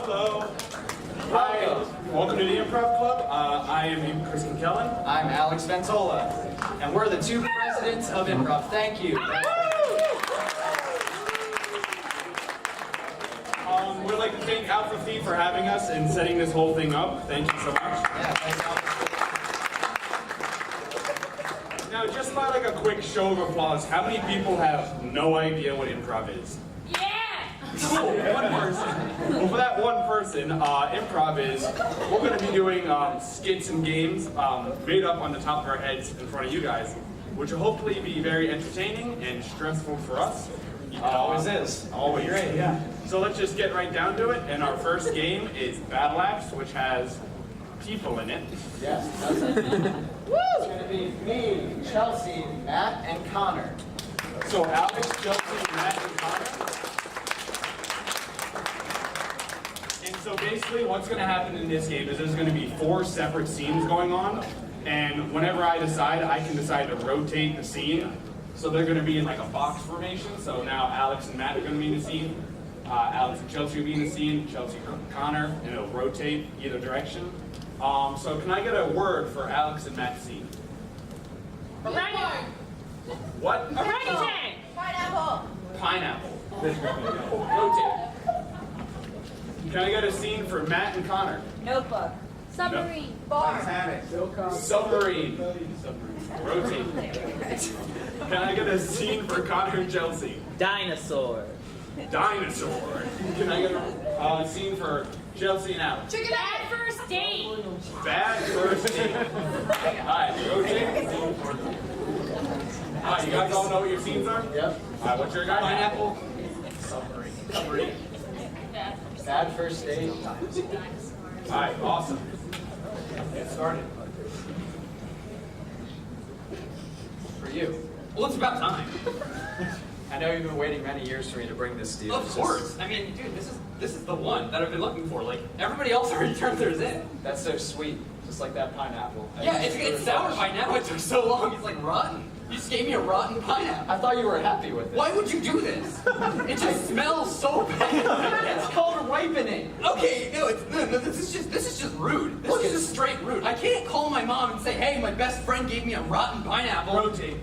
Hello. Hi. Welcome to the Improv Club. I am Chris Kellen. I'm Alex Ventola, and we're the two presidents of Improv. Thank you. We'd like to thank Alpha Phi for having us and setting this whole thing up. Thank you so much. Yeah, thanks, Alex. Now, just by like a quick show of applause, how many people have no idea what improv is? Oh, one person. Well, for that one person, improv is, we're going to be doing skits and games made up on the top of our heads in front of you guys, which will hopefully be very entertaining and stressful for us. It always is. Always. Great, yeah. So let's just get right down to it. And our first game is Battle Axe, which has people in it. Yes, that's it. It's going to be me, Chelsea, Matt, and Connor. So Alex, Chelsea, Matt, and Connor. And so basically what's going to happen in this game is there's going to be 4 separate scenes going on. And whenever I decide, I can decide to rotate the scene. So they're going to be in like a box formation. So now Alex and Matt are going to be in the scene. Alex and Chelsea will be in the scene. Chelsea and Connor, and it'll rotate either direction. So can I get a word for Alex and Matt's scene? Orangutan. What? Orangutan. Pineapple. Pineapple. Rotate. Can I get a scene for Matt and Connor? Notebook. Submarine. Bar. Submarine. Rotate. Can I get a scene for Connor and Chelsea? Dinosaur. Dinosaur. Can I get a scene for Chelsea and Alex? Chicken. Bad first date. Bad first date. Alright, rotate. Alright, you guys all know what your scenes are? Yep. Alright, what's your guy? Pineapple. Submarine. Bad first date. Alright, awesome. Get started. For you. Well, it's about time. I know you've been waiting many years for me to bring this to you. Of course. I mean, dude, this is the one that I've been looking for. Like, everybody else already turned theirs in. That's so sweet. Just like that pineapple. Yeah, it's sour by now. It took so long. It's like rotten. You just gave me a rotten pineapple. I thought you were happy with it. Why would you do this? It just smells so bad. It's called ripening. Okay, no, this is just rude. This is just straight rude. I can't call my mom and say, hey, my best friend gave me a rotten pineapple. Rotate.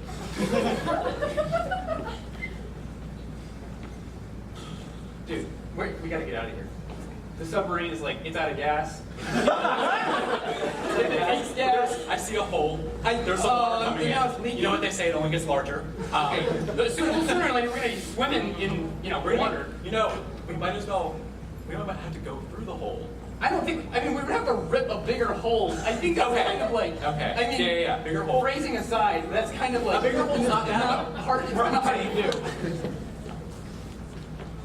Dude, we gotta get out of here. The submarine is like, it's out of gas. I see a hole. There's some water coming in. You know what they say, it only gets larger. Sooner or later, we're gonna be swimming in, water. We might have to go through the hole. I don't think, we would have to rip a bigger hole. I think that's kind of like, Okay. Yeah, bigger hole. Phrasing aside, that's kind of like, A bigger hole's not hard. It's not how you do.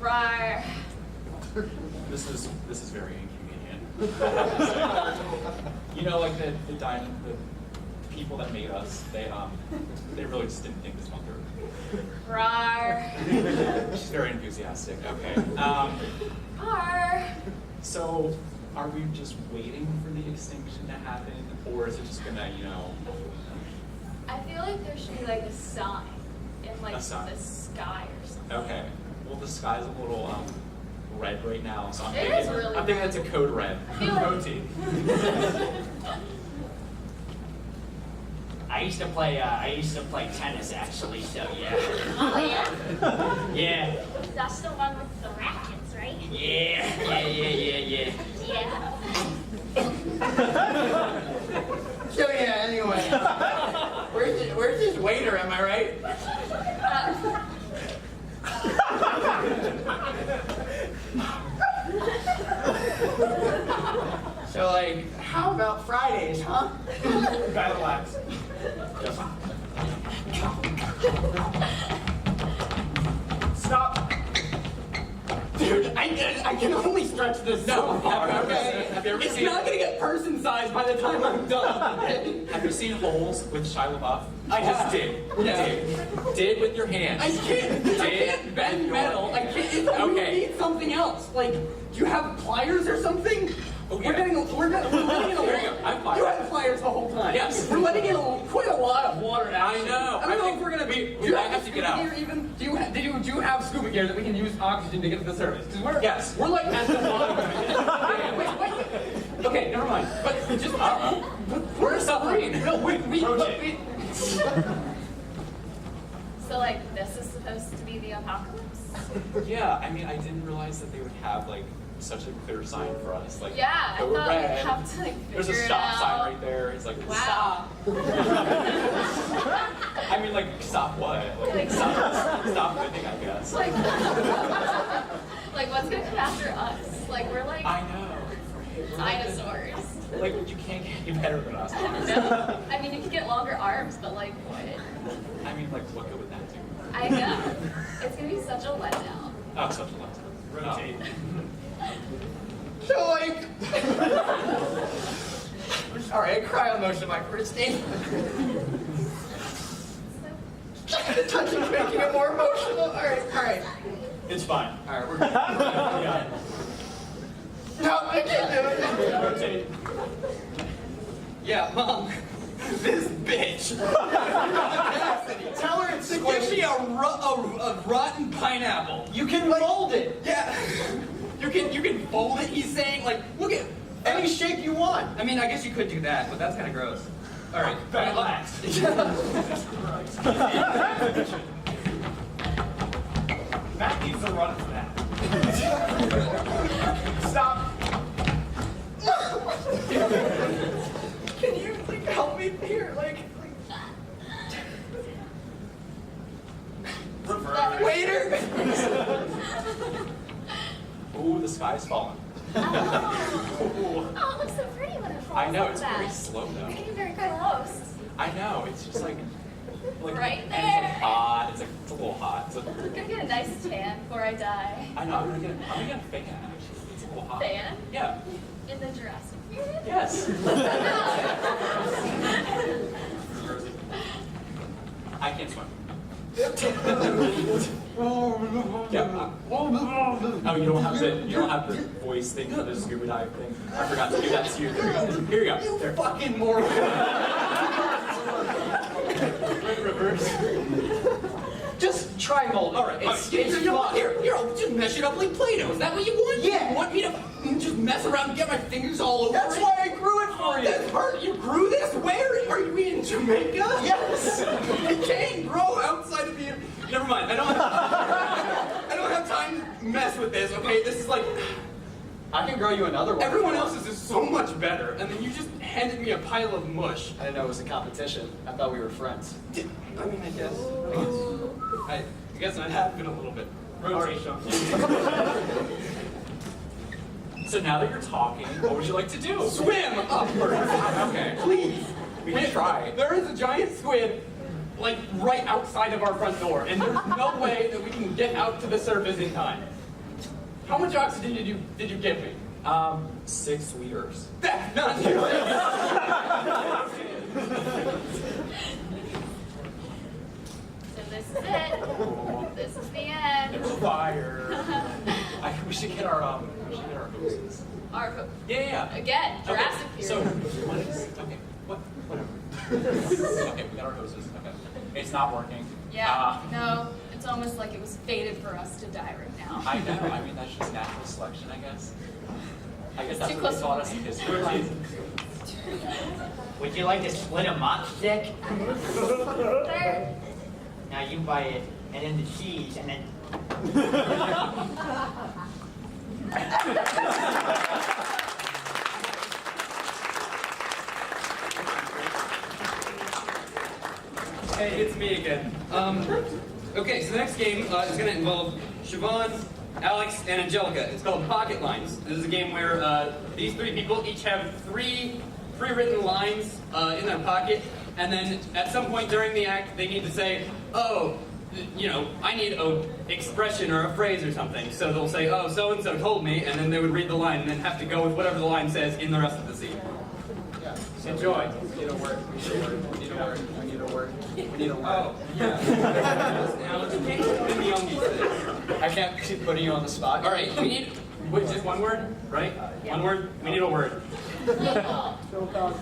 Rawr. This is very inconvenient. Like the people that made us, they really just didn't think this one through. Rawr. She's very enthusiastic. Okay. Rawr. So, are we just waiting for the extinction to happen, or is it just gonna, I feel like there should be like a sign in like A sign. the sky or something. Okay. Well, the sky's a little red right now, so I'm It thinking is really I'm thinking that's a code red. I feel like- Rotate. I used to play tennis actually, so yeah. Oh yeah? Yeah, That's the one with the rackets, right? yeah. Yeah. So yeah, anyway. Where's this waiter, am I right? So like, how about Fridays, huh? Battle Axe. Stop. Dude, I can only stretch this so far, okay? Have you ever It's seen- not gonna get person sized by the time I'm done. Have you seen holes with Shia LaBeouf? I Just have. dig. Yeah. Dig with your hands. I can't bend metal. I can't. You Okay. need something else. Like, do you have pliers or something? Oh, yeah. We're letting in There you go. I'm fired. You had flyers the whole time. Yes. We're letting in quite a lot of water now. I know. I don't know if we're gonna we do you might have to get out. scuba gear even? Do you have scuba gear that we can use oxygen to get to the surface? Because Yes. we're like at the bottom. Wait. Okay, never mind. But just We're suffering. No, we So like this is supposed to be the apocalypse? Yeah, I mean, I didn't realize that they would have like such a clear sign for us. Like, Yeah, I go thought red. we'd have to like There's a figure it stop out. sign right there. It's like Wow. I mean, like stop what? Like stop winning, I guess. Like, like what's gonna come after us? Like we're like I know. dinosaurs. Like you can't get any better than us. honestly. No, I mean you could get longer arms, but like what? I mean, like what good would that do? I know. It's gonna be such a letdown. Oh, such a lot. Rotate. Doink! Alright, cry on motion, my Christine. The touch is making it more emotional. Alright. It's fine. Alright, we're good. Yeah. No, I can't do it. Rotate. Yeah, Mom. This bitch. Tell her it's She gives me a rotten pineapple. You can mold it Yeah. You can fold it, he's saying. Like, look at any shape you want. I mean, I guess you could do that, but that's kind of gross. All right, Relax. Matt needs to run for that. Stop. Can you like help me here? Like waiter. Ooh, the sky's falling. Oh, it looks so pretty when it falls. I know, like it's that. very slow though. It's getting very close. I know, it's just like Right and there. it's like hot. It's like it's a little hot. It's like, I'm gonna get a nice tan before I die. I know. I'm gonna get a fan actually. It's a little hot. Fan? Yeah. In the Jurassic period? Yes. I can't swim. Yeah. Oh, you don't have the voice thing for the scuba dive thing. I forgot to do that to you. There you go. Here you go. There. Fucking moron. Reverse. Just try mold it. All right, It's fun. here, I'll just mesh it up like Play-Doh. Is that what you want? Yeah. You want me to just mess around and get my fingers all over That's it? why I grew it for you. That's hard. You grew this? Where? Are you in Jamaica? Yes. It can't grow outside of the. Never mind. I don't have time to mess with this. Okay, this is like I can grow you another one. everyone else's is so much better, and then you just handed me a pile of mush. I didn't know it was a competition. I thought we were friends. I mean, I guess I have been a little bit. Rotate. So now that you're talking, what would you like to do? Swim upwards. Okay. Please. We can try. There is a giant squid, like right outside of our front door, and there's no way that we can get out to the surface in time. How much oxygen did you give me? 6 liters. That's not nearly. So this is it. This is the end. There's fire. We should get our hoses. Our, Yeah. again, Jurassic Okay, so period. what is okay? Whatever. Okay, we got our hoses. Okay, it's not working. Yeah, no, it's almost like it was fated for us to die right now. I know. I mean, that's just natural selection, I guess. I guess that's Too what close they to taught the us in mic. history. Would you like to split a mop stick? There. Now you bite it, and then the cheese, and then. Hey, it's me again. Okay, so the next game is going to involve Siobhan, Alex, and Angelica. It's called Pocket Lines. This is a game where these three people each have 3 pre-written lines in their pocket, and then at some point during the act, they need to say, oh, you know, I need an expression or a phrase or something. So they'll say, oh, so-and-so told me, and then they would read the line and then have to go with whatever the line says in the rest of the scene. Enjoy. We need a word. We need a word. We need a word. We need a word. We need a word. Oh, yeah. Alex, you can't put me on these things. I can't keep putting you on the spot. All right, we need Wait, just one word, right? One word? We need a word.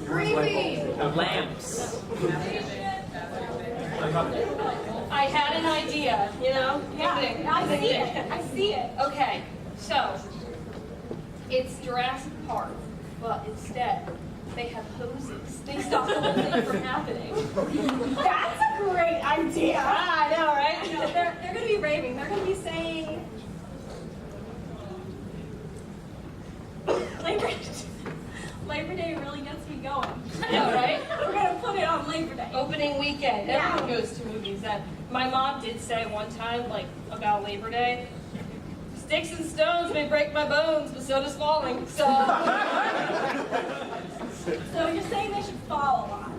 Breathing. Lamps. I had an idea, you know? Yeah, Thinking. I see it. I see it. Okay, so it's Jurassic Park, but instead they have hoses. They stop the whole thing from happening. That's a great idea. Ah, I know, right? I know, they're going to be raving. They're going to be saying, Labor Day really gets me going. I know, right? We're going to put it on Labor Day. Opening weekend. Yeah. Everyone goes to movies. And my mom did say one time, like, about Labor Day, sticks and stones may break my bones, but so does falling. So So you're saying they should fall a lot.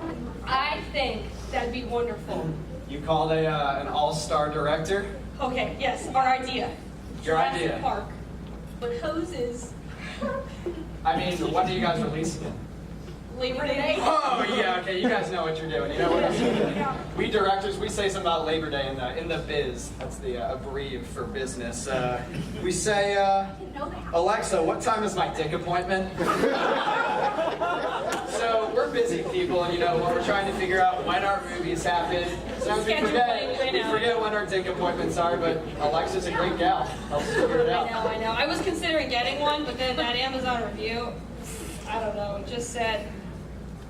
I think that'd be wonderful. You called an all-star director? Okay, yes, our idea. Your Jurassic idea. Park, but hoses. I mean, when do you guys release it? Labor Day. Oh yeah, okay, you guys know what you're doing. You know what I'm saying? We directors, we say something about Labor Day in the biz. That's the abbrev for business. We say, Alexa, what time is my dick appointment? So we're busy people, and you know, when we're trying to figure out when our movies happen, sometimes we forget when our dick appointments are. But Alexa's a great gal. Helps us figure it out. I know. I was considering getting one, but then that Amazon review, I don't know, it just said,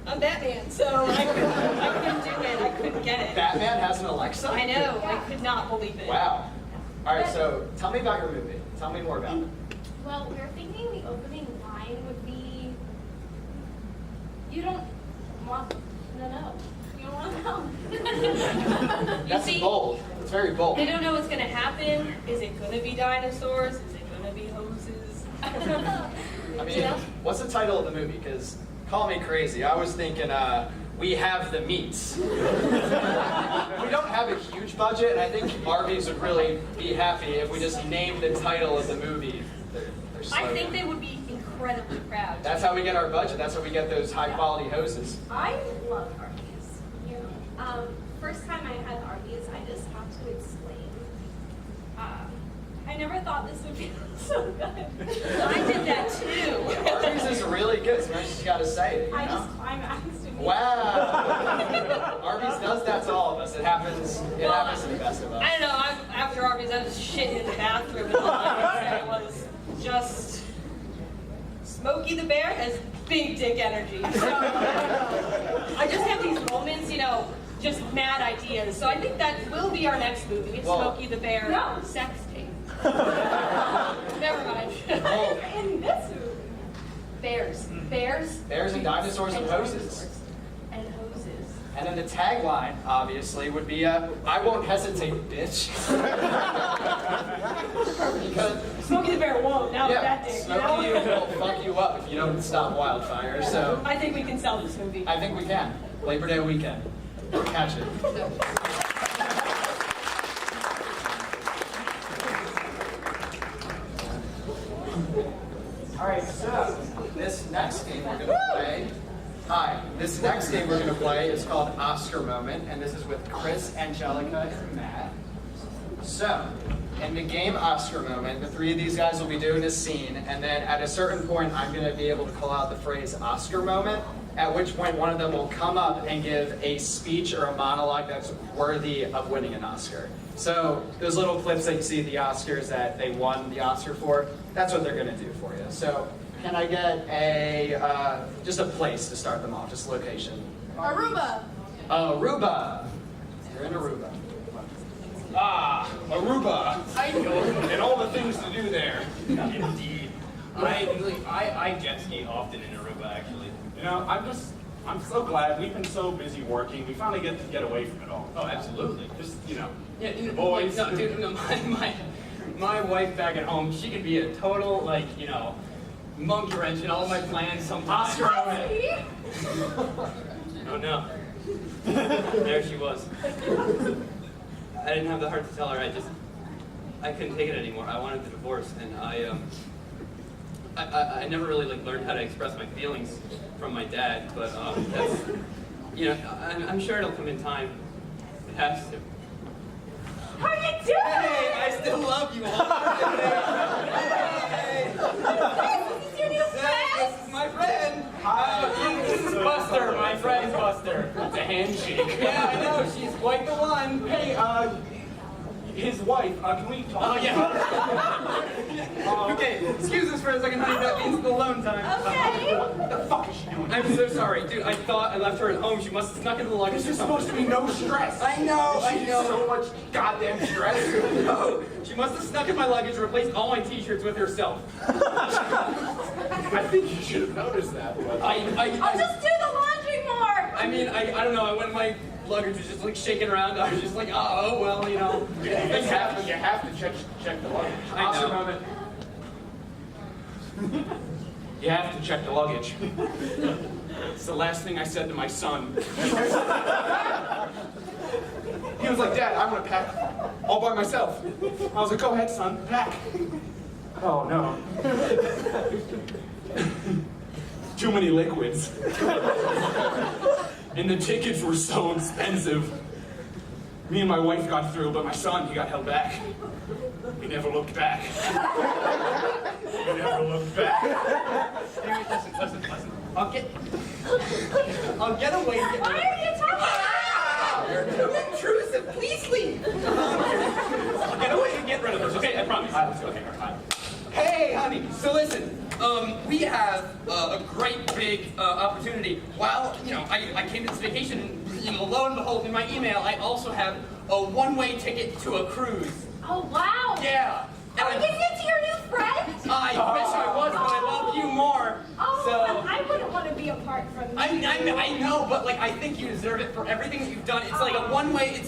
I'm Batman, so I couldn't do it. I couldn't get it. Batman has an Alexa? I know. I could not believe it. Wow. All right, so tell me about your movie. Tell me more about it. Well, we were thinking the opening line would be, you don't want to know. You don't want to know. That's see, bold. It's very bold. They don't know what's going to happen. Is it going to be dinosaurs? Is it going to be hoses? I mean, what's the title of the movie? Because call me crazy. I was thinking, we have the meats. We don't have a huge budget, and I think Arby's would really be happy if we just named the title of the movie. I think they would be incredibly proud. That's how we get our budget. That's how we get those high-quality hoses. I love Arby's. First time I had Arby's, I just have to explain. I never thought this would be so good. I did that too. Arby's is really good. So I just got to say it. You I know? just climaxed. Wow. Arby's does that to all of us. It happens. It happens to the best of us. I don't know. After Arby's, I was shitting in the bathroom, and all I could say was just Smokey the Bear has big dick energy. So I just have these moments, you know, just mad ideas. So I think that will be our next movie. It's Smokey the Bear sex tape. Never mind. Oh. In this movie. Bears. Bears and dinosaurs and hoses. And hoses. And then the tagline, obviously, would be, I won't hesitate, bitch. Because, Smokey the Bear won't. Now with that dick, you Smokey know? will fuck you up if you don't stop wildfire. So I think we can sell this movie. I think we can. Labor Day weekend. Catch it. All right, so this next game we're going to play. This next game we're going to play is called Oscar Moment, and this is with Chris, Angelica, and Matt. So, in the game Oscar Moment, the three of these guys will be doing a scene, and then at a certain point, I'm going to be able to call out the phrase Oscar Moment, at which point one of them will come up and give a speech or a monologue that's worthy of winning an Oscar. So, those little clips that you see at the Oscars that they won the Oscar for, that's what they're going to do for you. So, can I get just a place to start them off, just location? Aruba. Aruba. You're in Aruba. Ah, Aruba. And all the things to do there. Indeed. I jet ski often in Aruba, actually. You know, I'm so glad we've been so busy working. We finally get to get away from it all. Oh, absolutely. Just, you know, Yeah, boys. No, dude, no, my wife back at home, she could be a total, like, you know, monkey wrench in all my plans sometimes. Oscar moment. Oh no. There she was. I didn't have the heart to tell her. I couldn't take it anymore. I wanted the divorce, and I never really like learned how to express my feelings from my dad. But that's, you know, I'm sure it'll come in time. It has to. How you doing? Hey, I still love you all. Hey. handshake. Yeah, I know, she's quite the one. Hey, his wife, can we talk? Oh, yeah. Okay, excuse us for a second, honey. That means the alone time. Okay. What the fuck is she doing? I'm so sorry, dude. I thought I left her at home. She must have snuck into the luggage. There's supposed to be no stress. I know, I She's know. so much goddamn stress. No, she must have snuck in my luggage and replaced all my t-shirts with herself. I think you should have noticed that. But... I'll just do the laundry more. I mean, I don't know. When my luggage was just like shaking around, I was just like, oh, well, you know. You have to check the luggage. I know. Oscar moment. You have to check the luggage. It's the last thing I said to my son. He was like, Dad, I'm gonna pack all by myself. I was like, go ahead, son, pack. Oh no. Too many liquids. And the tickets were so expensive. Me and my wife got through, but my son, he got held back. He never looked back. He never looked back. Listen. I'll get away. Why are you talking? You're too intrusive. Please leave. I'll get away and get rid of this. Okay, I promise. Okay, all right. Hey, honey. So listen. We have a great big opportunity. While I came to this vacation, and lo and behold, in my email, I also have a one-way ticket to a cruise. Oh wow. Yeah. Are we giving it to your new friend? I wish I was, but I love you more. Oh, So. I wouldn't want to be apart from you. I know, but like I think you deserve it for everything that you've done. It's like a one-way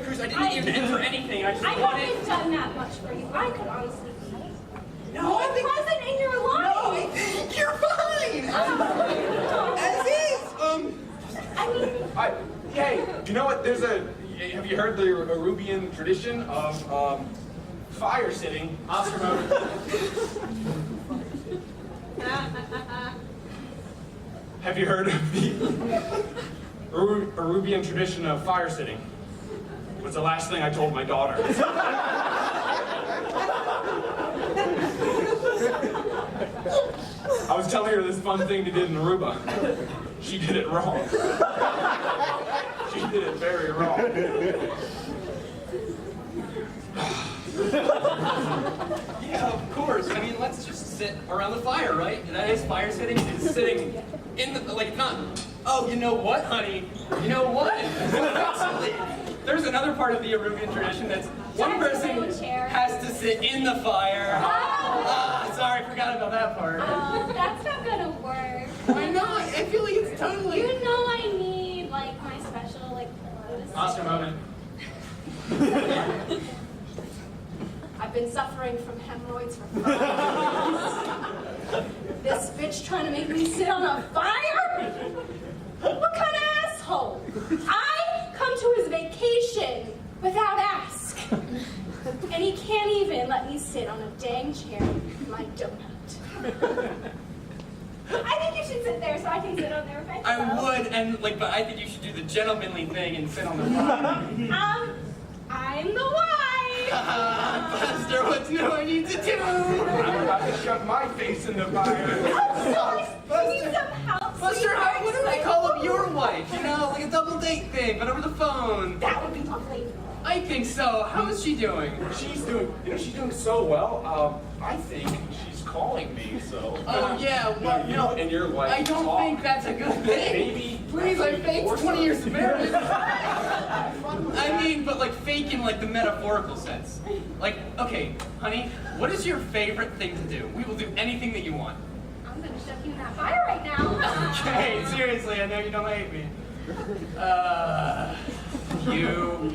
cruise. I didn't even enter anything. I just I wanted. haven't done that much for you. I could honestly be No, I think. present in your No, life. I think you're fine. As is. I mean, Hey, you know what? Have you heard the Arubian tradition of fire sitting? Oscar moment. Have you heard of the Arubian tradition of fire sitting? It was the last thing I told my daughter. I was telling her this fun thing they did in Aruba. She did it wrong. She did it very wrong. Yeah, of course. I mean, let's just sit around the fire, right? That is fire sitting. It's sitting in the not. Oh, you know what, honey? You know what? Actually, there's another part of the Arubian tradition that's one person has to sit in the fire. Sorry, forgot about that part. that's not gonna work. Why not? I feel like it's totally. You know I need like my special like pillow to Oscar sit. moment. I've been suffering from hemorrhoids for 5 years. This bitch trying to make me sit on a fire? What kind of asshole? I come to his vacation without ask. And he can't even let me sit on a dang chair in my donut. I think you should sit there so I can sit on there with myself. I would, but I think you should do the gentlemanly thing and sit on the fire. I'm the wife. Buster, what's new I need to do? I'm about to shove my face in the fire. You need some help. Buster, what do I call up your wife? You know, like a double date thing, but over the phone. That would be lovely. I think so. How is she doing? She's doing so well. I think she's calling me, so. Oh, yeah, well, you know, and your wife. I don't talk. think that's a good thing. Maybe. Please, I faked 20 years of marriage. I mean, but like fake in like the metaphorical sense. Like, okay, honey, what is your favorite thing to do? We will do anything that you want. I'm gonna shove you in that fire right now. Okay, seriously, I know you don't hate me. You.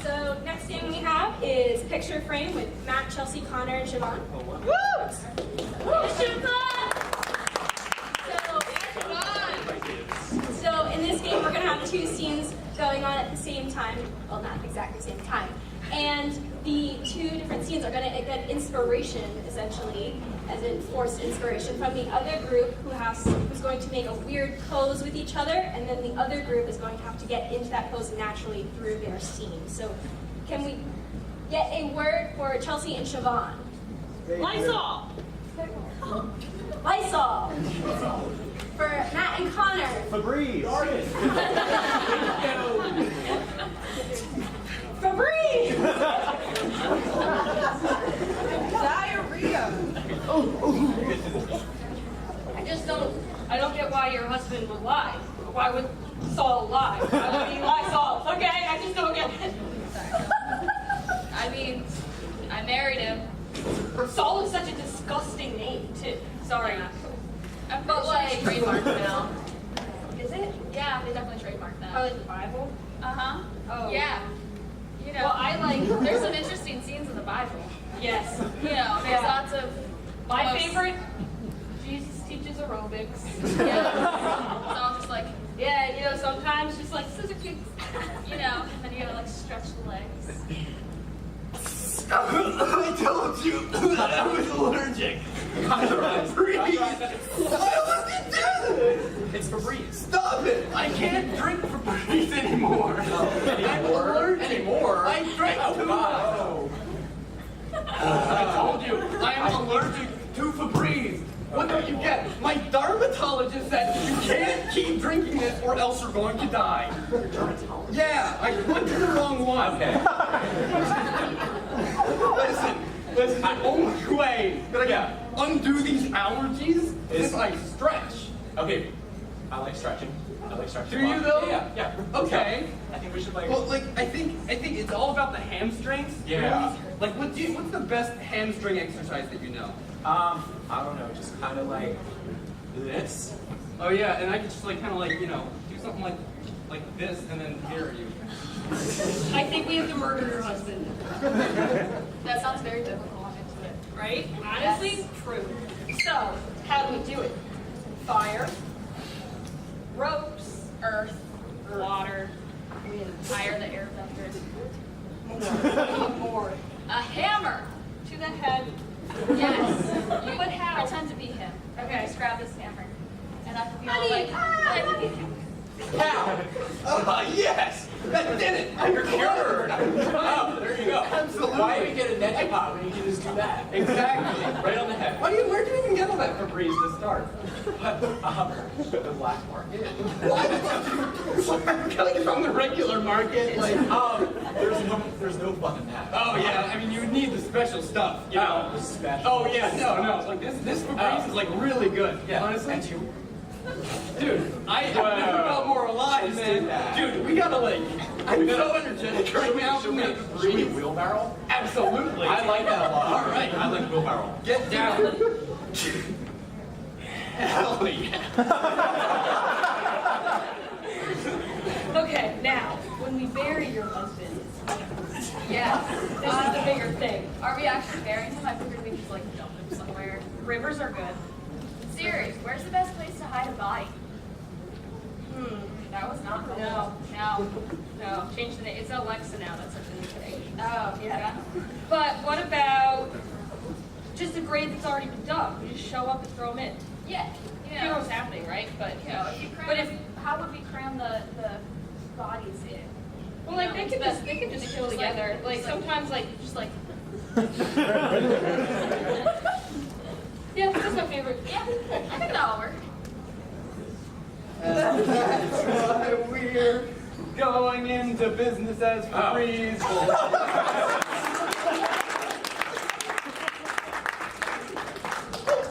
So next game we have is Picture Frame with Matt, Chelsea, Connor, and Siobhan. Woo! So in this game we're gonna have 2 scenes going on at the same time. Well, not exactly the same time. And the 2 different scenes are gonna get inspiration, essentially, as in forced inspiration from the other group who's going to make a weird pose with each other, and then the other group is going to have to get into that pose naturally through their scene. So can we get a word for Chelsea and Siobhan. Lysol. Lysol. For Matt and Connor. Febreze. Febreze. Diarrhea. I don't get why your husband would lie. Why would Saul lie? Why would he lie, Saul? Okay, I just don't get it. I mean, I married him. Saul is such a disgusting name, too. Sorry. I'm but like trademarked now. Is it? Yeah, they definitely trademarked that. Oh, like the Bible? Uh-huh. Oh. Yeah. You know, Well, I like- there's some interesting scenes in the Bible. Yes. You know, there's Yeah. lots of My most- favorite, Jesus teaches aerobics. Yeah. So I'm just like, Yeah, you know, sometimes just like scissor kicks. you know, and then you gotta like stretch the legs. I told you that I was allergic. Febreze. Why would you do this? It's Febreze. Stop it! I can't drink Febreze anymore. I'm allergic. Anymore? I drank too much. I told you, I am allergic to Febreze. What do you get? My dermatologist said you can't keep drinking this or else you're going to die. Yeah, I went to the wrong one. Okay. Listen, the only way that I can undo these allergies is I stretch. Okay. I like stretching. Do you though? Yeah. Okay. I think we should like. Well, like I think it's all about the hamstrings. Yeah. Really. Like, what's the best hamstring exercise that you know? I don't know, just kind of like this. Oh yeah, and I could just like kind of like do something like this, and then here you. I think we have to murder your husband. That sounds very biblical. I'm into it. Right? Honestly, true. So, how do we do it? Fire, ropes, Earth, water, wind. fire, the air vector. More. A hammer. To the head. Yes. You But how? pretend to be him. Okay. Just grab this hammer, and I can be all Honey, like, How? Yes! That did it! I'm cured! Oh, there you go. Absolutely. Why even get a neti pot when you can just do that? Exactly. Right on the head. Where do you even get all that Febreze to start? The black market. What? Like from the regular market? Like, There's no fun in that. oh yeah, I mean you need the special stuff, you know. The special. Oh yeah, no, like this Febreze is like really good. Yeah. Honestly. And you. Dude, I've never felt more alive, man. Dude, we gotta like, I'm so energetic right now. Should we wheelbarrow? Absolutely. I like that a lot. All right. I like wheelbarrow. Get down. Hell yeah. Okay, now, when we bury your husband, yeah. this is the bigger thing. Are we actually burying him? I figured we just like dump him somewhere. Rivers are good. Siri, where's the best place to hide a body? That was not the No. No. Change the name. It's Alexa now. That's such a new thing. Oh, yeah. But what about just a grave that's already been dug? We just show up and throw them in. Yeah. You know what's happening, right? But You know, if you cram, But if- how would we cram the bodies in? well, like No, they could but- just chill just together. like- Like just like- sometimes, like Just like, yeah, that's my favorite. yeah, I think that'll work. That's why we're going into business as Febreze.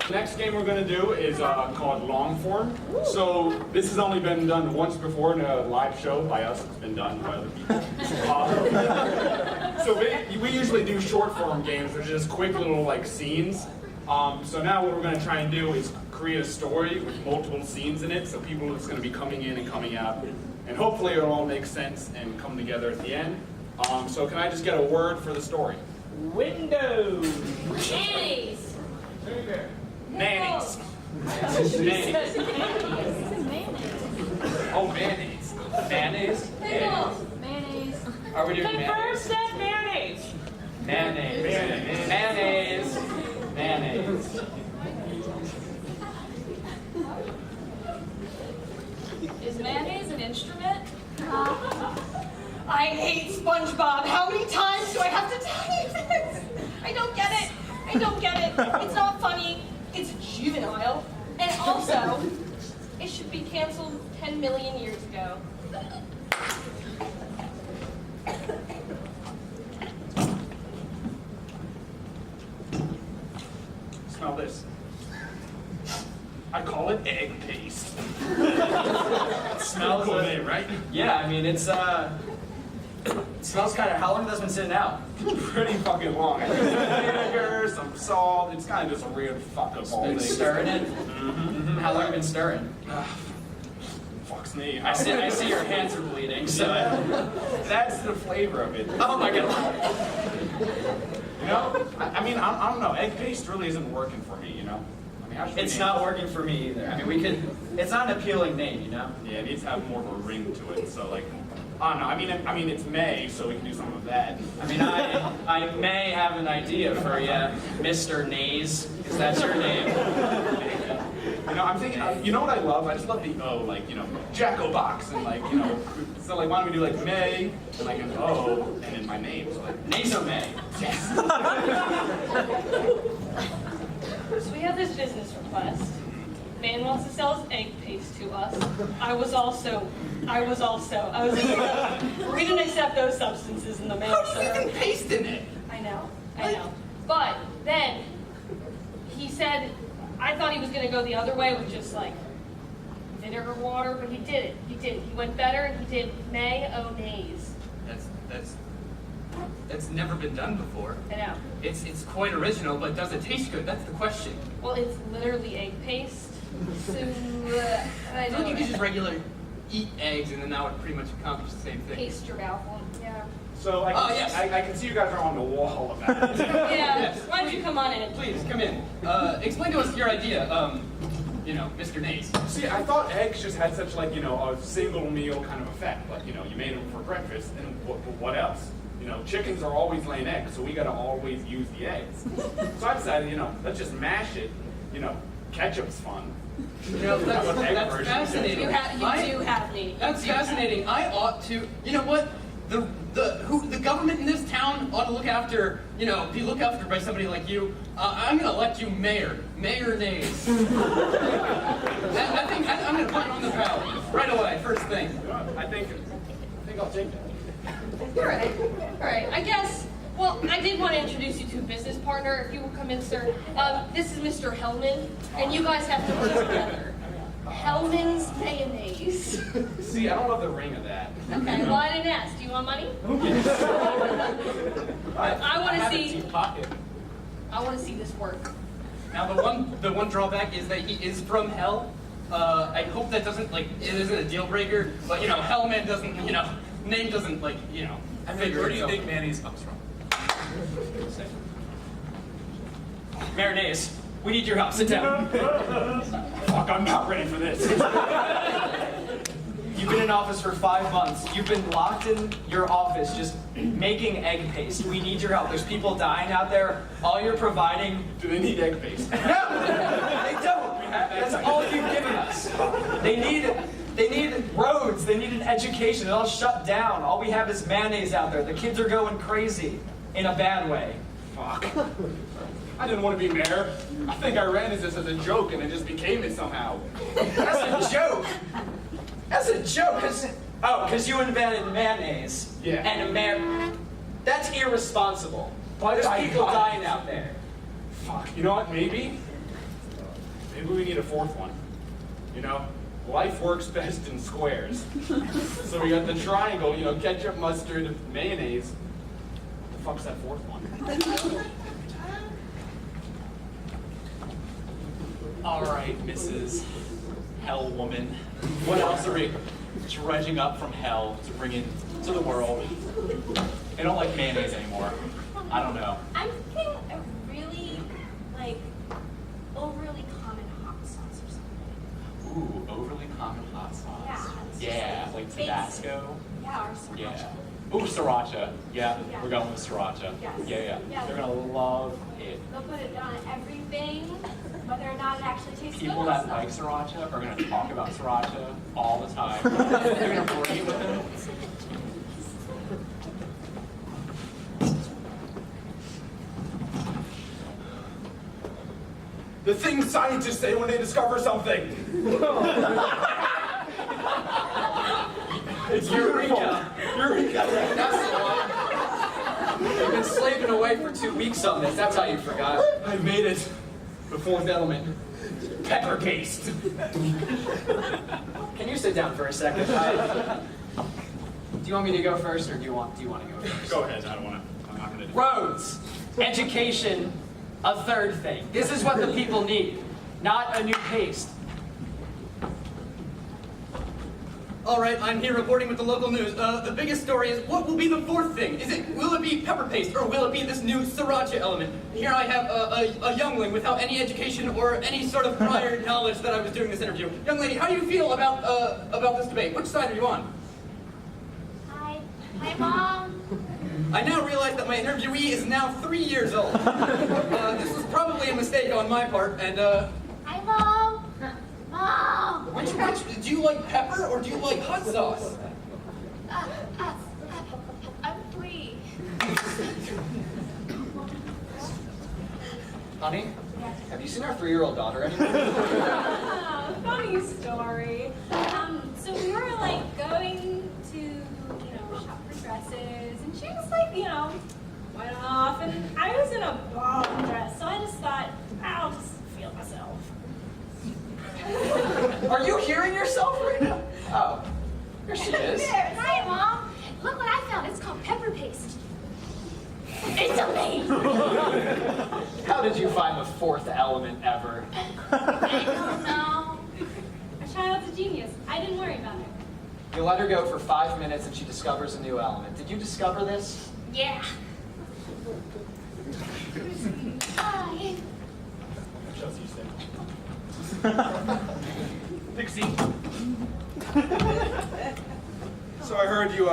Next game we're going to do is called long form. So this has only been done once before in a live show by us. It's been done by other people. So we usually do short form games, which are just quick little like scenes. So now what we're going to try and do is create a story with multiple scenes in it. So people are just going to be coming in and coming out, and hopefully it'll all make sense and come together at the end. So can I just get a word for the story? Windows. Mayonnaise. Mayonnaise. Mayonnaise. Oh, mayonnaise. Mayonnaise. Pickles. Mayonnaise. Are we doing mayonnaise? said mayonnaise. Mayonnaise. Mayonnaise. Mayonnaise. Is mayonnaise an instrument? I hate SpongeBob. How many times do I have to tell you this? I don't get it. I don't get it. It's not funny. It's juvenile. And also, it should be canceled 10 million years ago. Smell this. I call it egg paste. It smells Cool name, right? Yeah, I mean, it smells kind of, how long has this been sitting out? Pretty fucking long. I use some vinegar, some salt. It's kind of just a weird fuck up all Been thing. stirring it? How long have you been stirring? Fuck's me. I see your hands are bleeding, so. That's the flavor of it. Oh my god. You know? I mean, I don't know. Egg paste really isn't working for me, you know? I mean, how should we It's name not it? working for me either. I mean, we could, it's not an appealing name, you know? Yeah, it needs to have more of a ring to it. So like, I don't know. I mean, it's May, so we can do some of that. I mean, I may have an idea for you, Mr. Nays, because that's your name. You know, I'm thinking. You know what I love? I just love the O, like, you know, Jacko Box, and like, you know. So like, why don't we do like May and like an O and then my name? So like, Naso May. yes. So we have this business request. Man wants to sell his egg paste to us. I was we didn't accept those substances in the mail, sir. Paste in it. I know. But then he said, I thought he was gonna go the other way with just like vinegar water, but he didn't. He went better and he did mayonnaise. That's never been done before. I know. It's quite original, but does it taste good? That's the question. Well, it's literally egg paste. So I I feel like you could just don't regular eat eggs, and then that would pretty much accomplish the same thing. paste your mouth on. Yeah. So I Oh, can, yes. I can see you guys are on the wall about it. Yeah. Yes. Why don't you come on in? Please come in. Explain to us your idea. You know, Mr. Nace. See, I thought eggs just had such like, you know, a single meal kind of effect. Like, you know, you made them for breakfast, and what else? You know, chickens are always laying eggs, so we gotta always use the eggs. So I decided, you know, let's just mash it. You know, ketchup's fun. You know, that's fascinating. You do have me. That's fascinating. I ought to. You know what? The government in this town ought to look after. You know, be looked after by somebody like you. I'm gonna elect you mayor. Mayor Nays. I think I'm gonna put you on the ballot right away. First thing. I think I'll take that. All right. I guess. Well, I did want to introduce you to a business partner. If you will come in, sir. This is Mr. Hellman, and you guys have to work together. Hellman's mayonnaise. See, I don't love the ring of that. Okay. Well, I didn't ask. Do you want money? I want to see. Pocket. I want to see this work. Now the one drawback is that he is from hell. I hope that doesn't like it isn't a deal breaker. But you know, Hellman doesn't. You know, name doesn't like you know. I mean, figure where do you itself. think mayonnaise comes from? Mayor Nays, we need your help. Sit down. Fuck, I'm not ready for this. You've been in office for 5 months. You've been locked in your office just making egg paste. We need your help. There's people dying out there. All you're providing. Do they need egg paste? No! They don't! That's all you've given us. They need roads. They need an education. It all shut down. All we have is mayonnaise out there. The kids are going crazy in a bad way. Fuck. I didn't want to be mayor. I think I ran this as a joke and it just became it somehow. That's a joke. That's a joke. Because you invented mayonnaise. Yeah. And that's irresponsible. Why did There's I people got it? dying out there. Fuck. You know what? Maybe we need a fourth one. You know? Life works best in squares. So we got the triangle, you know, ketchup, mustard, mayonnaise. What the fuck's that fourth one? All right, Mrs. Hell Woman. What else are we dredging up from hell to bring into the world? They don't like mayonnaise anymore. I don't know. I'm thinking a really, like, overly common hot sauce or something. Ooh, overly common hot sauce. Yeah, it's just Yeah, like like basic. Tabasco. Yeah, or something. Yeah. Ooh, sriracha. Yeah, Yeah. we're going with sriracha. Yes. Yeah. Yeah. They're gonna love it. They'll put it on everything, whether or not it actually tastes People good. that like sriracha are gonna talk about sriracha all the time. They're gonna bring it with them. The things scientists say when they discover something. It's Eureka! Eureka! That's the one. You've been slaving away for 2 weeks on this. That's how you forgot. I made it. The fourth element. Pepper paste. Can you sit down for a second? Do you want me to go first, or do you want to go first? Go ahead, I don't want to. I'm not going to do it. Roads, education, a third thing. This is what the people need, not a new paste. All right, I'm here reporting with the local news. The biggest story is, what will be the fourth thing? Will it be pepper paste, or will it be this new sriracha element? Here I have a youngling without any education or any sort of prior knowledge that I was doing this interview. Young lady, how do you feel about this debate? Which side are you on? Hi. Hi, Mom. I now realize that my interviewee is now 3 years old. This was probably a mistake on my part, and Hi, Mom. Mom. which, do you like pepper or do you like hot sauce? I'm 3. Honey, have you seen our 3-year-old daughter anymore? Funny story. So we were like going to, shop for dresses, and she was like, went off, and I was in a bomb dress, so I just thought, I'll just feel myself. Are you hearing yourself right now? Oh, here she is. Hi, Mom. Look what I found. It's called pepper paste. It's amazing. How did you find the fourth element ever? I don't know. A child's a genius. I didn't worry about it. You let her go for 5 minutes and she discovers a new element. Did you discover this? Yeah. Hi. Chelsea, stay. Pixie. So I heard you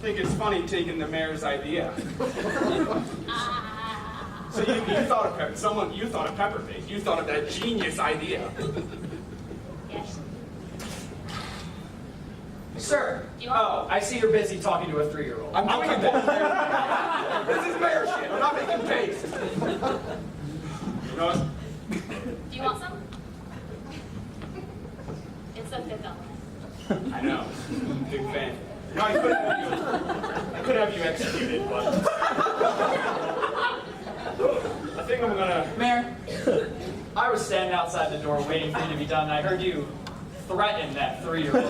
think it's funny taking the mayor's idea. So you thought of pepper. You thought of pepper paste. You thought of that genius idea. Yes. Sir. Do you want- Oh, I see you're busy talking to a 3-year-old. I'm doing it. This is mayor shit. I'm not making paste. You know what? Do you want some? It's a fifth element. I know. Big fan. No, I could have you executed, but I think I'm gonna. Mayor, I was standing outside the door waiting for you to be done, and I heard you threaten that 3-year-old.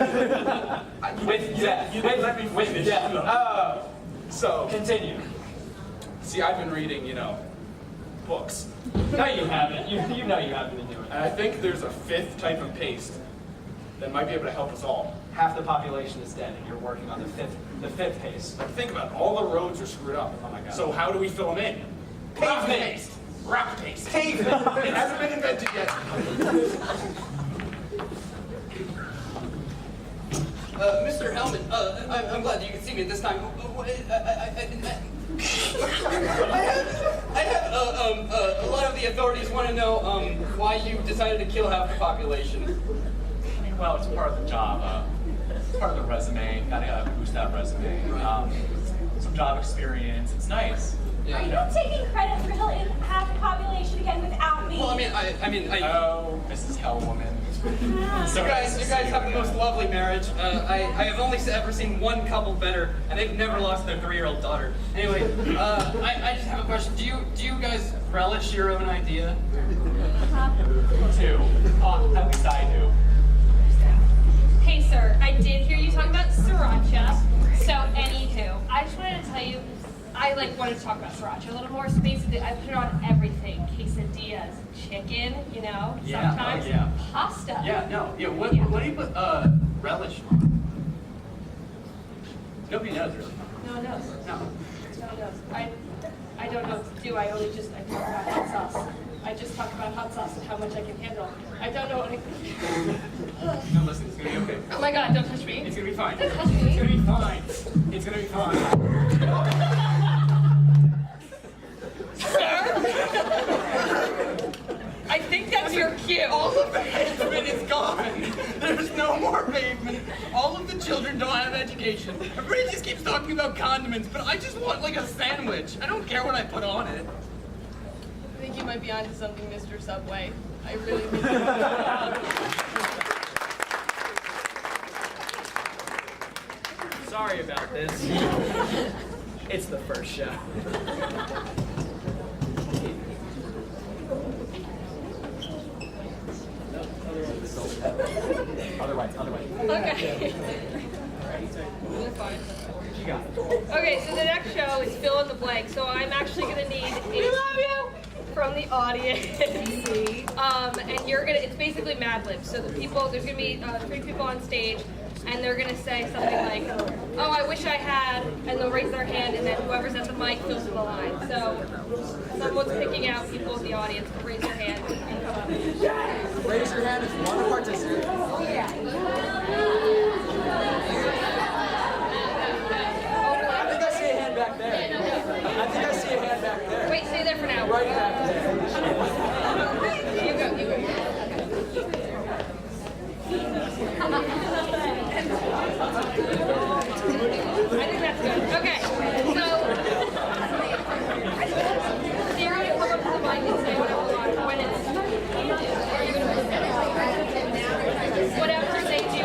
With death. You didn't let me With finish. death. Oh, So, continue. see, I've been reading, books. No, you haven't. You know you haven't been doing it. And I think there's a 5th type of paste that might be able to help us all. Half the population is dead, and you're working on the fifth pace. Like, think about it. All the roads are screwed up. Oh my God. So how do we fill them in? Rock Pavement. paste. Rock paste. Pavement. It hasn't been invented yet. Mr. Hellman, I'm glad that you can see me at this time. I have a lot of the authorities want to know why you decided to kill half the population. Well, it's part of the job. It's part of the resume. Gotta boost that resume. Some job experience. It's nice. Are you taking credit for killing half the population again without me? Well, I mean, Oh, Mrs. Hellwoman. you guys have the most lovely marriage. I have only ever seen one couple better, and they've never lost their 3-year-old daughter. Anyway, I just have a question. Do you guys relish your own idea? Two. At least I do. Hey, sir, I did hear you talk about sriracha. So, anywho, I just wanted to tell you, I wanted to talk about sriracha a little more. So basically, I put it on everything: quesadillas, chicken, sometimes pasta. Yeah, no. Yeah, what do you put relish on? Nobody knows really. No one knows. No. No one knows. I don't know what to do. I talk about hot sauce. I just talk about hot sauce and how much I can handle. I don't know what I No, listen, it's gonna be okay. Oh my God, don't touch me. It's gonna be fine. Don't touch me. It's gonna be fine. It's gonna be fine. I think that's your cue. All of the pavement is gone. There's no more pavement. All of the children don't have education. Everybody just keeps talking about condiments, but I just want a sandwich. I don't care what I put on it. think you might be onto something, Mr. Subway. I really think you. Sorry about this. It's the first show. Other way. Okay. Okay, so the next show is fill in the blank. So I'm actually gonna need from the audience. And it's basically Mad Libs. So there's gonna be 3 people on stage, and they're gonna say something like, "Oh, I wish I had," and they'll raise their hand, and then whoever's at the mic fills in the line. So someone's picking out people in the audience. Raise their hand and come up. Raise your hand if you want to participate. I think I see a hand back there. Wait, stay there for now. Right back there. You go. I think that's good. Okay, so Sarah, come up to the mic and say whatever you want. When it's whatever they do.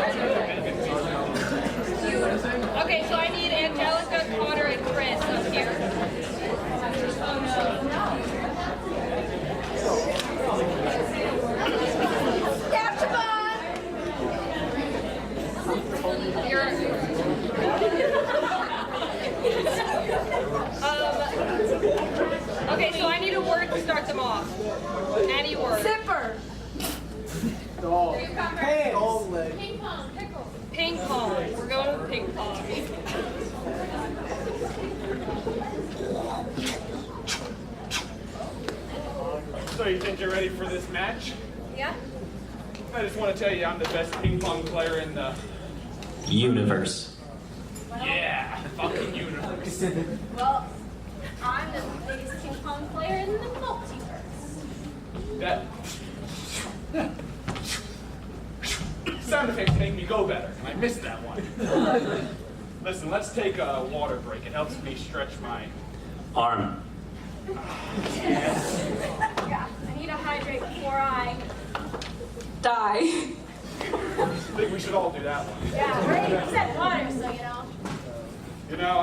Okay, so I need Angelica, Connor, and Chris up here. Okay, so I need a word to start them off. Any word. Zipper. Ping pong. We're going with ping pong. So you think you're ready for this match? Yeah? I just want to tell you I'm the best ping pong player in the Universe. fucking universe. Well, I'm the biggest ping pong player in the multiverse. That sound effects make me go better, and I missed that one. Listen, let's take a water break. It helps me stretch my Arm. Yeah, I need to hydrate before I Die. I think we should all do that one. Yeah, right. You said water, so you know. You know,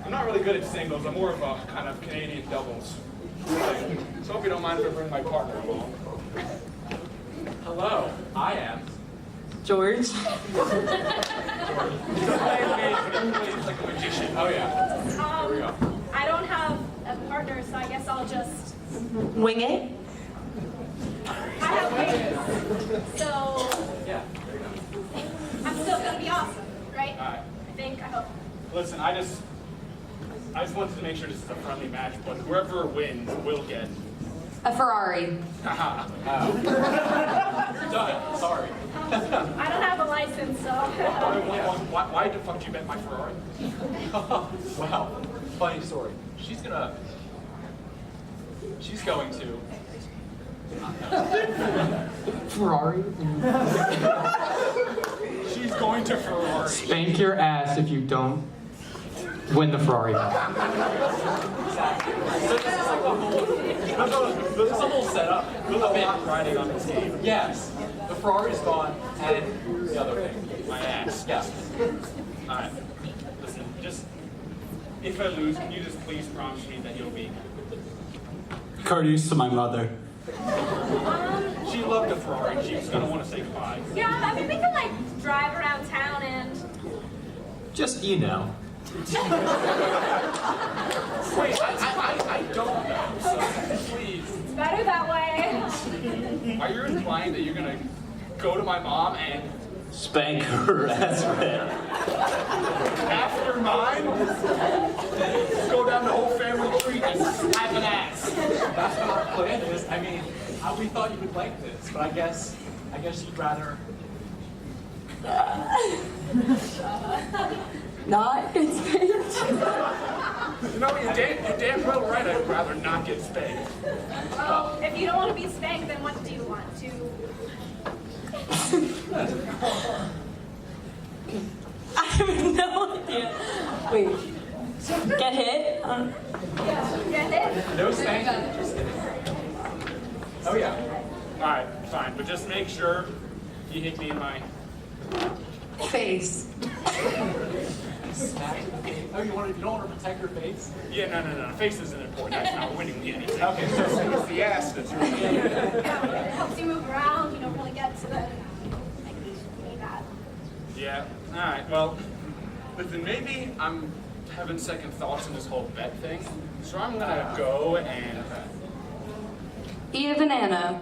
I'm not really good at singles. I'm more of a kind of Canadian doubles. So hope you don't mind if I bring my partner along. Hello, I am. George. He's a like a magician. Oh yeah. Here we go. I don't have a partner, so I guess I'll just. Wing it. I have wings, so Yeah. I'm still gonna be awesome, right? All right. I think. I hope. Listen, I just wanted to make sure this is a friendly match, but whoever wins will get. A Ferrari. Haha. You're done. Sorry. I don't have a license, so. Why the fuck did you bet my Ferrari? Wow. Funny story. She's going to. Ferrari? She's going to Ferrari. Spank your ass if you don't win the Ferrari. This is a whole setup. There's a lot riding on this game. Yes. The Ferrari's gone, and the other thing. My ass. Yes. Alright. Listen, just if I lose, can you just please promise me that you'll be. Courteous to my mother. She loved the Ferrari. She's gonna want to say goodbye. Yeah, I mean, we could like drive around town and. Just you know. Wait, I don't know. So please. It's better that way. Are you implying that you're gonna go to my mom and Spank her ass red. after mine go down the whole family tree and slap an ass? That's what our plan is. I mean, we thought you would like this, but I guess you'd rather. Not get spanked. You know, you're damn well right. I'd rather not get spanked. Well, if you don't want to be spanked, then what do you want to? I have no idea. Wait. Get hit? Yeah, get it? No spanking. Just kidding. Oh yeah. All right, fine, but just make sure you hit me in my. Face. Smack. Oh, you don't want to protect your face? Yeah, no. Face isn't important. That's not winning me anything. Okay, so It's the ass that's really. It helps you move around, you don't really get to the, like, that. Yeah. All right. Well, listen. Maybe I'm having second thoughts on this whole bet thing, so I'm gonna go and Eat a banana.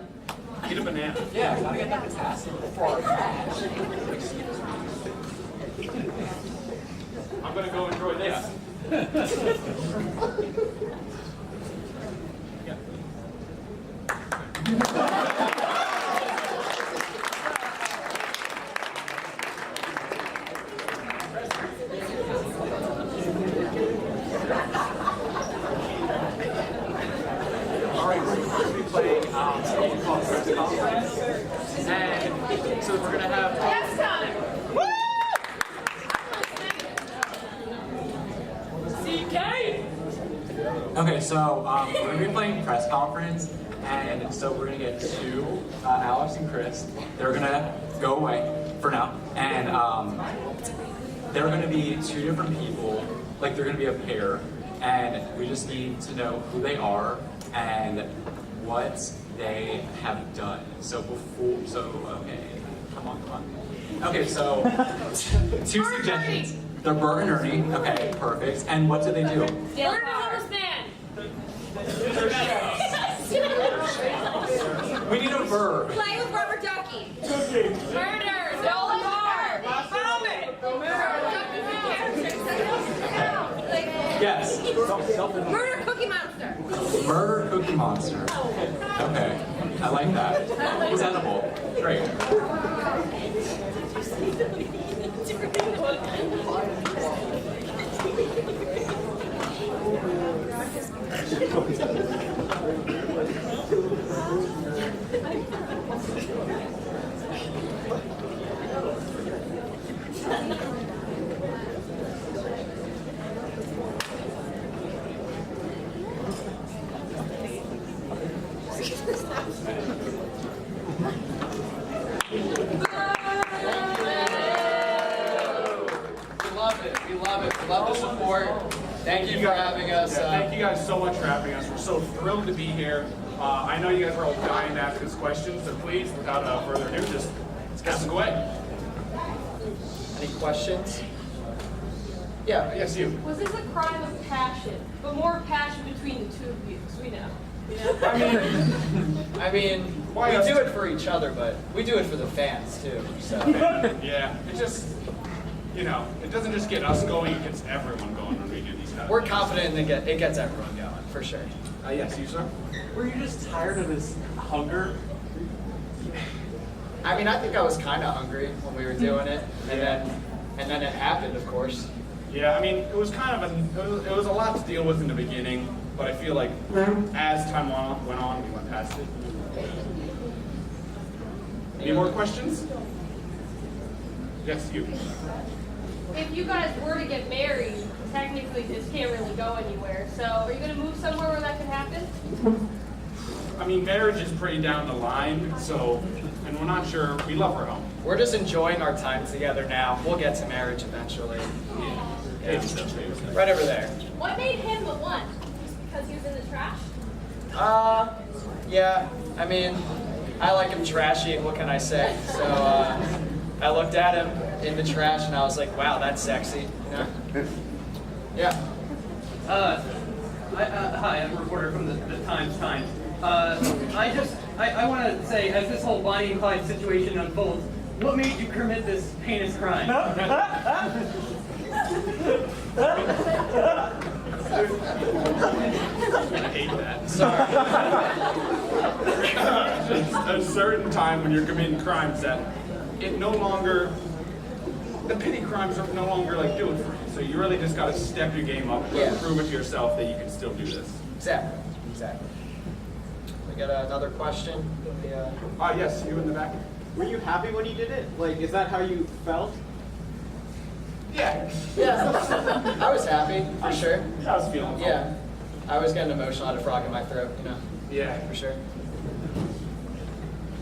eat a banana. yeah, gotta get that potassium for our cash. I'm gonna go enjoy this. All right, we're going to be playing something called press conference, and so we're gonna have. Yes, time. Okay, so we're gonna be playing press conference, and so we're gonna get two, Alex and Chris. They're gonna go away for now, and they're gonna be two different people. Like they're gonna be a pair, and we just need to know who they are and what they have done. So okay, come on. Okay, so two suggestions. They're Bert and Ernie. Okay, perfect. And what do they do? Murder a homeless man. We need a verb. Play with rubber ducky. Murder. Stolen car. Vomit. Yes. Murder cookie monster. Murder Cookie Monster. Okay, I like that. It's edible. Great. We love it. We love the support. Thank you for having us. Yeah, thank you guys so much for having us. We're so thrilled to be here. I know you guys are all dying to ask us questions, so please, without further ado, just ask them away. Any questions? Yeah. Yes, you. Was this a crime of passion, but more passion between the two of you? Because we know. You know? I mean, Why we us? do it for each other, but we do it for the fans too. So Yeah, it just, it doesn't just get us going, it gets everyone going when we do these kind we're of confident that it gets everyone going for sure. Yes, you, sir? Were you just tired of this hunger? I mean, I think I was kind of hungry when we were doing it, and then it happened, of course. Yeah, I mean, it was kind of it was a lot to deal with in the beginning, but I feel like as time went on, we went past it. Any more questions? Yes, you. If you guys were to get married, technically this can't really go anywhere. So are you going to move somewhere where that could happen? I mean, marriage is pretty down the line, so, and we're not sure. We love our home. We're just enjoying our time together now. We'll get to marriage eventually. Yeah. Right over there. What made him the one? Just because he was in the trash? Yeah. I mean, I like him trashy. What can I say? So I looked at him in the trash and I was like, wow, that's sexy. You know? Yeah. Hi, I'm a reporter from the Times. I want to say, as this whole Bonnie and Clyde situation unfolds, what made you commit this heinous crime? I hate that. Sorry. A certain time when you're committing crimes that it no longer, the petty crimes are no longer like doing for you. So you really just got to step your game up Yeah. and prove it to yourself that you can still do this. Exactly. We got another question. Yes, you in the back. Were you happy when you did it? Like, is that how you felt? Yeah. Yeah. I was happy for sure. I was feeling. Yeah. I always get an emotional out of frog in my throat, you know? Yeah. For sure.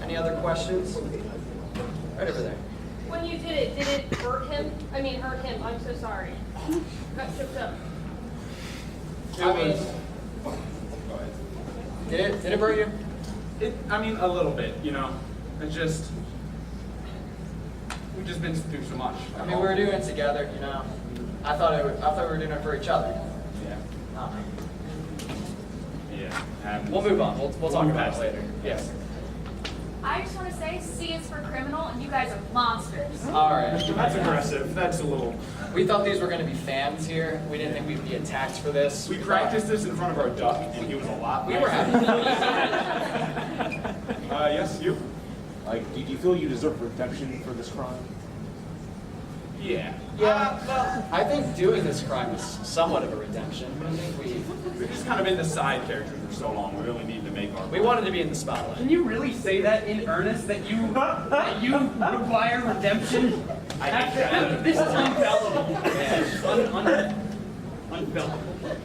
Any other questions? Right over there. When you did it hurt him? I mean, hurt him. I'm so sorry. Got tripped up. I mean, did it hurt you? I mean, a little bit, you know. It's just, we've just been through so much. I mean, we were doing it together, you know. I thought we were doing it for each other. Yeah. Yeah. Yeah. We'll move on. We'll talk about it later. Yes. I just want to say C is for criminal, and you guys are monsters. All right. That's aggressive. That's a little. We thought these were going to be fans here. We didn't think we'd be attacked for this. We practiced this in front of our duck, and he was a lot. We were happy. Yes, you? Like, did you feel you deserve redemption for this crime? Yeah. Yeah, well, I think doing this crime is somewhat of a redemption. I think We've just kind of been the side characters for so long. We really need to make our. we wanted to be in the spotlight. Can you really say that in earnest? That you require redemption? I hate that. This is unfallible. This is unfallible.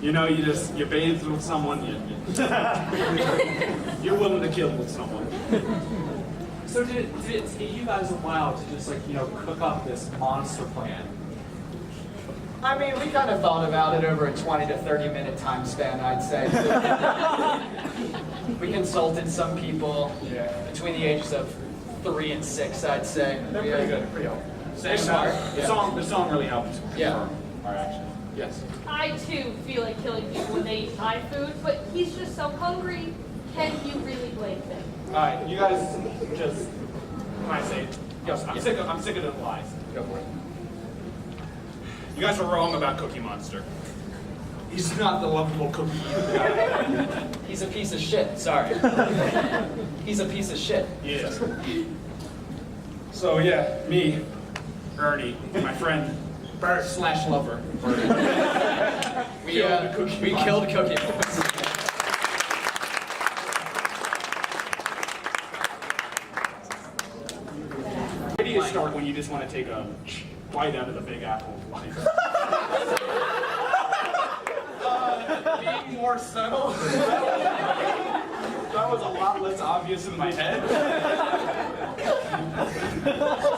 You know, you bathe with someone, you're willing to kill with someone. So did it take you guys a while to just cook up this monster plan? I mean, we kind of thought about it over a 20 to 30 minute time span, I'd say. We consulted some people between the ages of 3 and 6, I'd say. They're pretty good, pretty helpful. They're smart. The song really helped Yeah. confirm our action. Yes. I too feel like killing people when they eat my food, but he's just so hungry. Can you really blame him? Alright, you guys just, can I say it? Yes, I'm sick of the lies. Go for it. You guys are wrong about Cookie Monster. He's not the lovable cookie guy. He's a piece of shit, sorry. He's a piece of shit. Yeah. So yeah, me, Ernie, my friend, Bert / lover, We killed Cookie Monster. Where do you start when you just want to take a bite out of the big apple of life? Being more subtle. That was a lot less obvious in my head.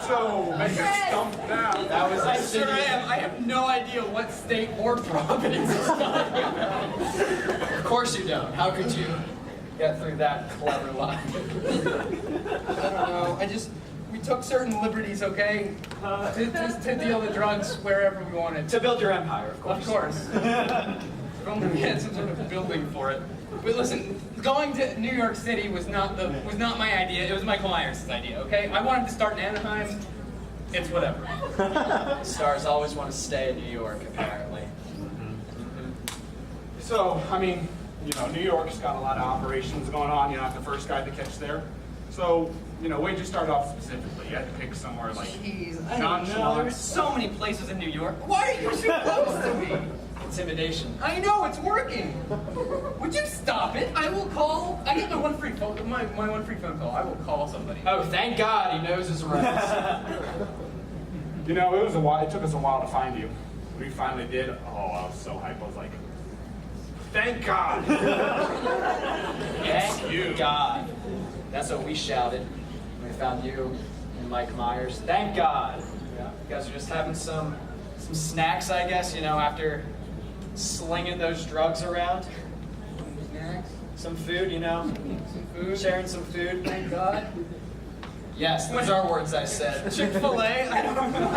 So, make it stump down. That was I sure am. I have no idea what state or province it's talking about. Of course you don't. How could you get through that clever line? I don't know. We took certain liberties, okay? To deal the drugs wherever we wanted. To build your empire, of course. Of course. If only we had some sort of building for it. But listen, going to New York City was not my idea. It was Michael Myers' idea, okay? I wanted to start in Anaheim. It's whatever. Stars always want to stay in New York, apparently. So, I mean, New York's got a lot of operations going on. You're not the first guy to catch there. So, where'd you start off specifically? You had to pick somewhere like Jeez, I don't know. There's so many places in New York. Why are you so close to me? Intimidation. I know, it's working. Would you stop it? I will call. I get my one free phone call. I will call somebody. Oh, thank God he knows his rights. it was a while. It took us a while to find you. When we finally did, I was so hyped. I was like, thank God. Thank God. That's what we shouted when we found you and Mike Myers. Thank God. Yeah. You guys are just having some snacks, I guess, after slinging those drugs around. Snacks? Some food, Some food? Sharing some food. Thank God. Yes, those are words I said. Chick-fil-A? I don't know.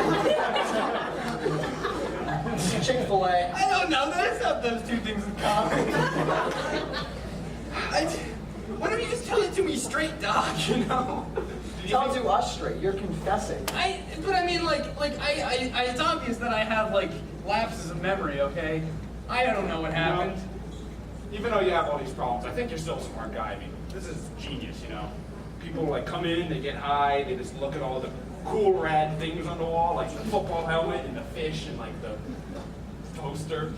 Chick-fil-A. I don't know. There's not those two things in common. Why don't you just tell it to me straight, Doc, Tell it to us straight. You're confessing. But I mean, it's obvious that I have, lapses of memory, okay? I don't know what happened. Even though you have all these problems, I think you're still a smart guy. I mean, this is genius, People, come in, they get high, they just look at all the cool, rad things on the wall, like the football helmet and the fish and, the poster.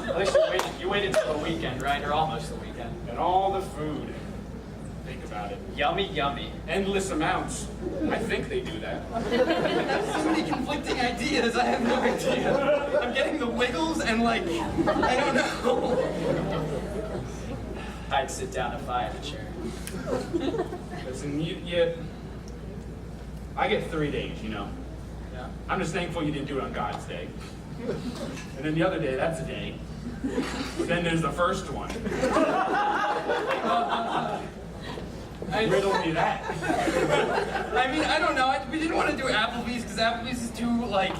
At least you waited till the weekend, right? Or almost the weekend. And all the food. Think about about it. Yummy, yummy. Endless amounts. I think they do that. So many conflicting ideas. I have no idea. I'm getting the wiggles and like, I don't know. I'd sit down if I had a chair. Listen, I get 3 days, you know. Yeah. I'm just thankful you didn't do it on God's day. And then the other day, that's a day. Then there's the first one. Riddle me that. I mean, I don't know. We didn't want to do Applebee's because Applebee's is too like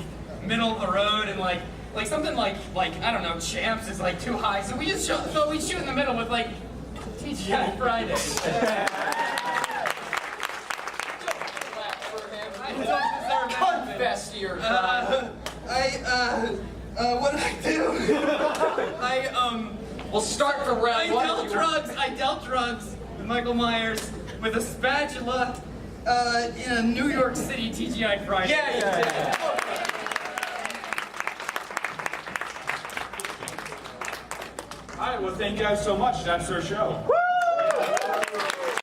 middle of the road, and like something like I don't know, Champs is like too high. So we just thought we'd shoot in the middle with like TGI Fridays. I don't deserve anything. Confess to your crime. What did I do? We'll start from round one. I dealt drugs with Michael Myers with a spatula in a New York City TGI Friday. Yeah, you did. All right, well, thank you guys so much. That's our show.